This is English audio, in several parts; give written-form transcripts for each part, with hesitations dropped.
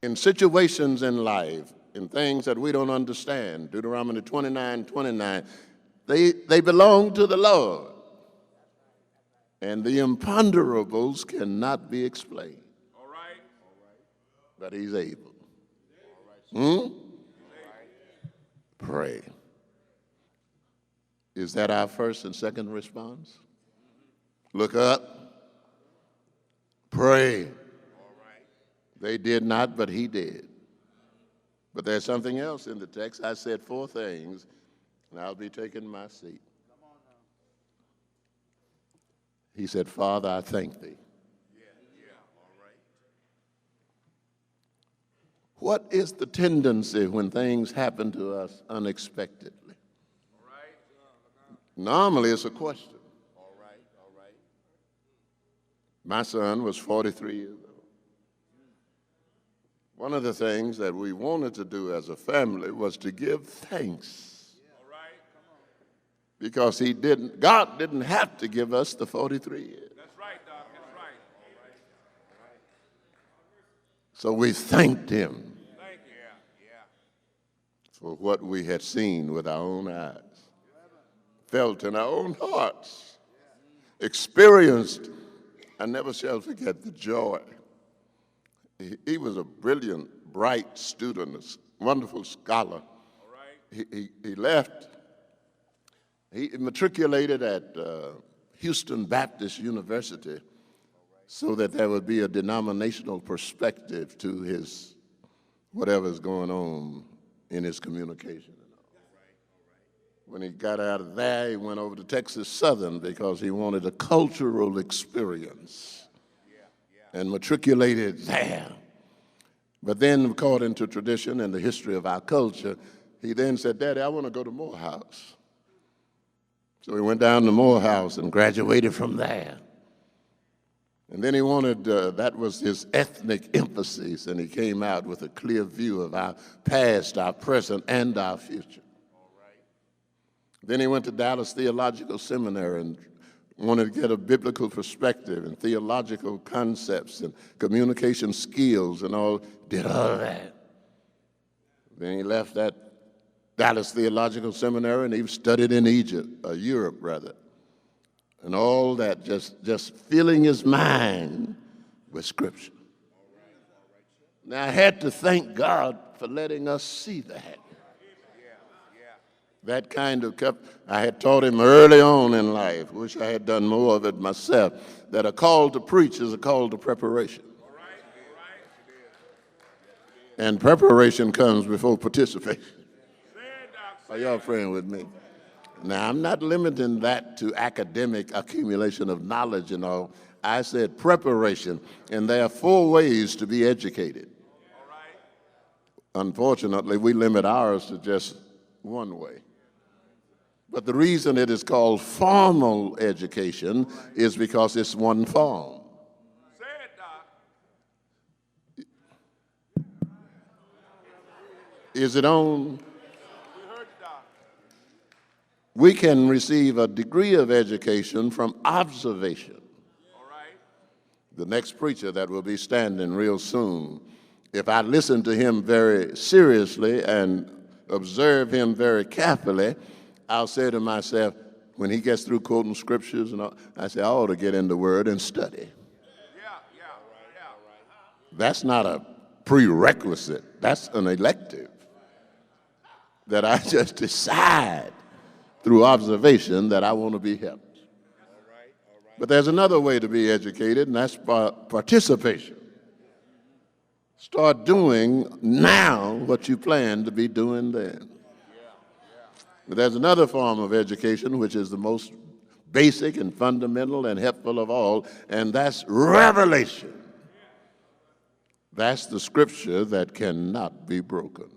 in situations in life, in things that we don't understand, Deuteronomy 29:29, they belong to the Lord. And the imponderables cannot be explained. All right. But he's able. Pray. Is that our first and second response? Look up. Pray. They did not, but he did. But there's something else in the text. I said 4 things, and I'll be taking my seat. He said, Father, I thank thee. What is the tendency when things happen to us unexpectedly? Normally, it's a question. My son was 43 years old. One of the things that we wanted to do as a family was to give thanks. Because God didn't have to give us the 43 years. That's right, Doc, that's right. So we thanked him for what we had seen with our own eyes, felt in our own hearts, experienced. I never shall forget the joy. He was a brilliant, bright student, a wonderful scholar. He left. He matriculated at Houston Baptist University so that there would be a denominational perspective to his whatever's going on in his communication. When he got out of there, he went over to Texas Southern because he wanted a cultural experience and matriculated there. But then, according to tradition and the history of our culture, he then said, Daddy, I want to go to Morehouse. So he went down to Morehouse and graduated from there. And then he wanted, that was his ethnic emphasis, and he came out with a clear view of our past, our present, and our future. Then he went to Dallas Theological Seminary and wanted to get a biblical perspective and theological concepts and communication skills and all, did all of that. Then he left that Dallas Theological Seminary, and he studied in Europe, and all that, just filling his mind with Scripture. Now, I had to thank God for letting us see that. That kind of I had taught him early on in life, wish I had done more of it myself, that a call to preach is a call to preparation. And preparation comes before participation. Are y'all praying with me? Now, I'm not limiting that to academic accumulation of knowledge and all. I said preparation, and there are 4 ways to be educated. Unfortunately, we limit ours to just one way. But the reason it is called formal education is because it's one form. Say it, Doc. Is it on? We can receive a degree of education from observation. All right. The next preacher that will be standing real soon, if I listen to him very seriously and observe him very carefully, I'll say to myself, when he gets through quoting scriptures and all, I say, I ought to get in the Word and study. That's not a prerequisite. That's an elective that I just decide through observation that I want to be helped. But there's another way to be educated, and that's participation. Start doing now what you plan to be doing then. But there's another form of education which is the most basic and fundamental and helpful of all, and that's revelation. That's the scripture that cannot be broken.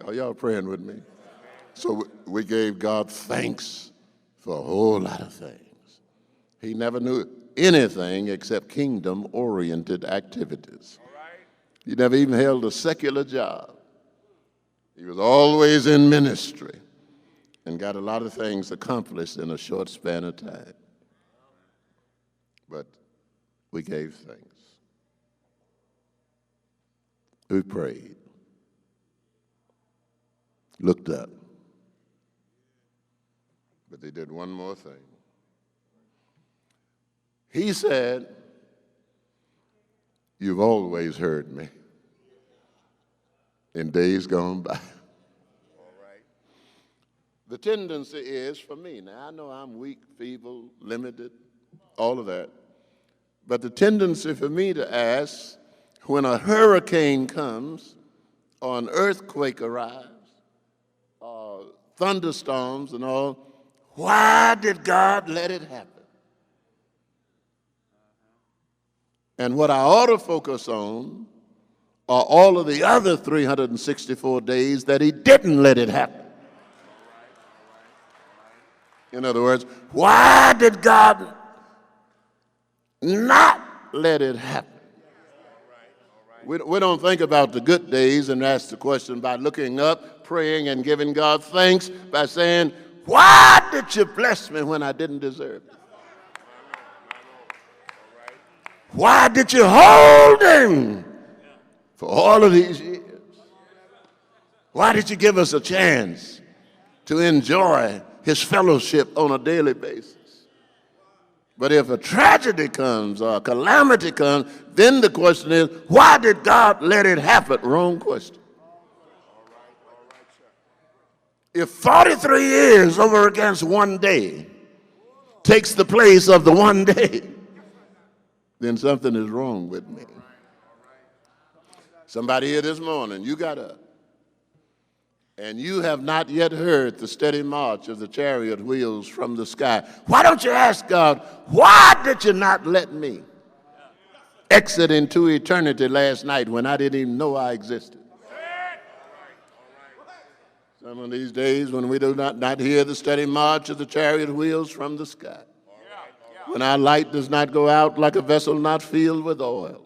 Are y'all praying with me? So we gave God thanks for a whole lot of things. He never knew anything except kingdom-oriented activities. He never even held a secular job. He was always in ministry and got a lot of things accomplished in a short span of time. But we gave thanks. We prayed, looked up, but they did one more thing. He said, "You've always heard me in days gone by." The tendency is for me, now I know I'm weak, feeble, limited, all of that, but the tendency for me to ask when a hurricane comes or an earthquake arrives or thunderstorms and all, why did God let it happen? And what I ought to focus on are all of the other 364 days that he didn't let it happen. In other words, why did God not let it happen? We don't think about the good days and ask the question by looking up, praying, and giving God thanks by saying, why did you bless me when I didn't deserve it? Why did you hold him for all of these years? Why did you give us a chance to enjoy his fellowship on a daily basis? But if a tragedy comes or a calamity comes, then the question is, why did God let it happen? Wrong question. If 43 years over against one day takes the place of the one day, then something is wrong with me. Somebody here this morning, you got up, and you have not yet heard the steady march of the chariot wheels from the sky. Why don't you ask God, why did you not let me exit into eternity last night when I didn't even know I existed? Some of these days when we do not hear the steady march of the chariot wheels from the sky, when our light does not go out like a vessel not filled with oil,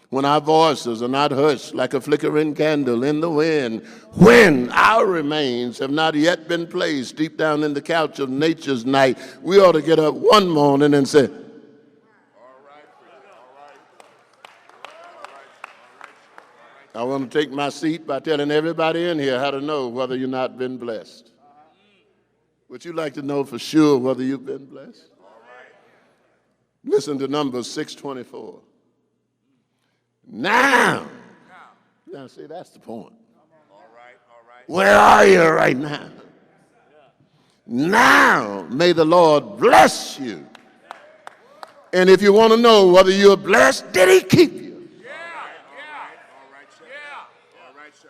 when our voices are not hushed like a flickering candle in the wind, when our remains have not yet been placed deep down in the couch of nature's night, we ought to get up one morning and say, I want to take my seat by telling everybody in here how to know whether you've not been blessed. Would you like to know for sure whether you've been blessed? Listen to Numbers 6:24. Now, see, that's the point. Where are you right now? Now, may the Lord bless you. And if you want to know whether you're blessed, did he keep you?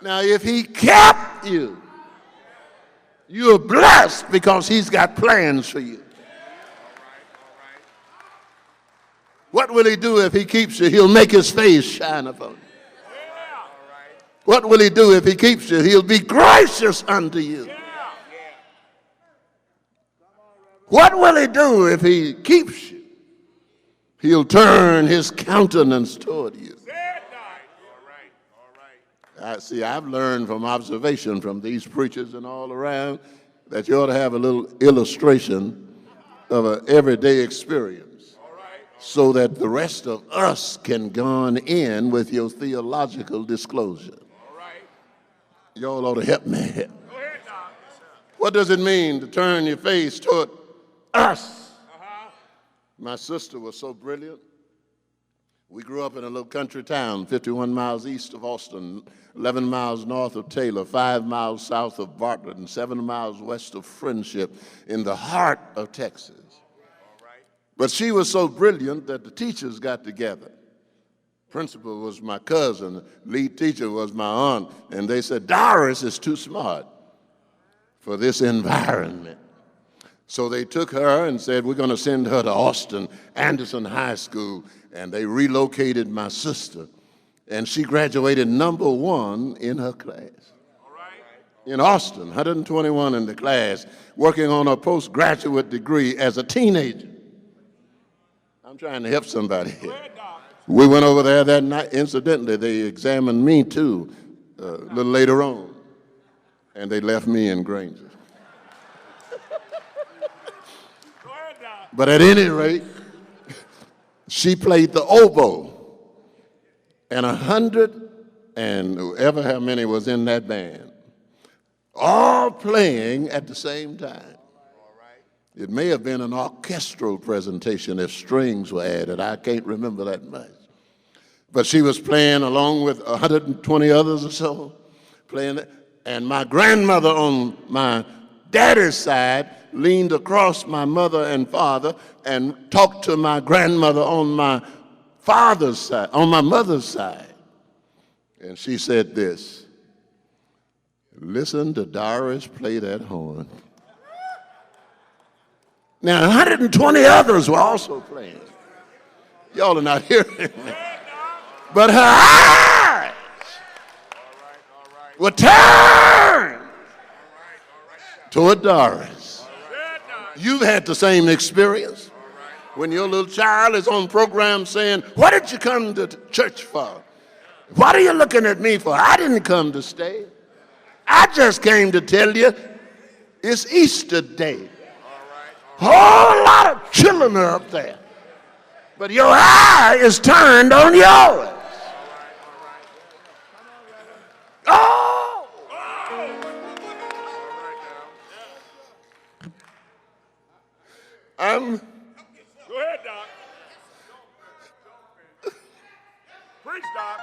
Now, if he kept you, you're blessed because he's got plans for you. What will he do if he keeps you? He'll make his face shine upon you. What will he do if he keeps you? He'll be gracious unto you. What will he do if he keeps you? He'll turn his countenance toward you. See, I've learned from observation from these preachers and all around that you ought to have a little illustration of an everyday experience so that the rest of us can go on in with your theological disclosure. Y'all ought to help me. What does it mean to turn your face toward us? My sister was so brilliant. We grew up in a little country town, 51 miles east of Austin, 11 miles north of Taylor, 5 miles south of Bartlett, and 7 miles west of Friendship in the heart of Texas. But she was so brilliant that the teachers got together. Principal was my cousin, lead teacher was my aunt, and they said, Doris is too smart for this environment. So they took her and said, we're going to send her to Austin Anderson High School, and they relocated my sister, and she graduated number 1 in her class. In Austin, 121 in the class, working on a postgraduate degree as a teenager. I'm trying to help somebody here. We went over there that night. Incidentally, they examined me too a little later on, and they left me in Granger. But at any rate, she played the oboe, and and whoever how many was in that band, all playing at the same time. It may have been an orchestral presentation if strings were added. I can't remember that much. But she was playing along with 120 others or so, playing it. And my grandmother on my daddy's side leaned across my mother and father and talked to my grandmother on my father's side, on my mother's side. And she said this, "Listen to Doris play that horn." Now, 120 others were also playing. Y'all are not hearing me. But her eyes were turned toward Doris. You've had the same experience when your little child is on program saying, "What did you come to church for? What are you looking at me for? I didn't come to stay. I just came to tell you it's Easter Day." Whole lot of children are up there, but your eye is turned on yours. Oh! Go ahead, Doc. Preach, Doc.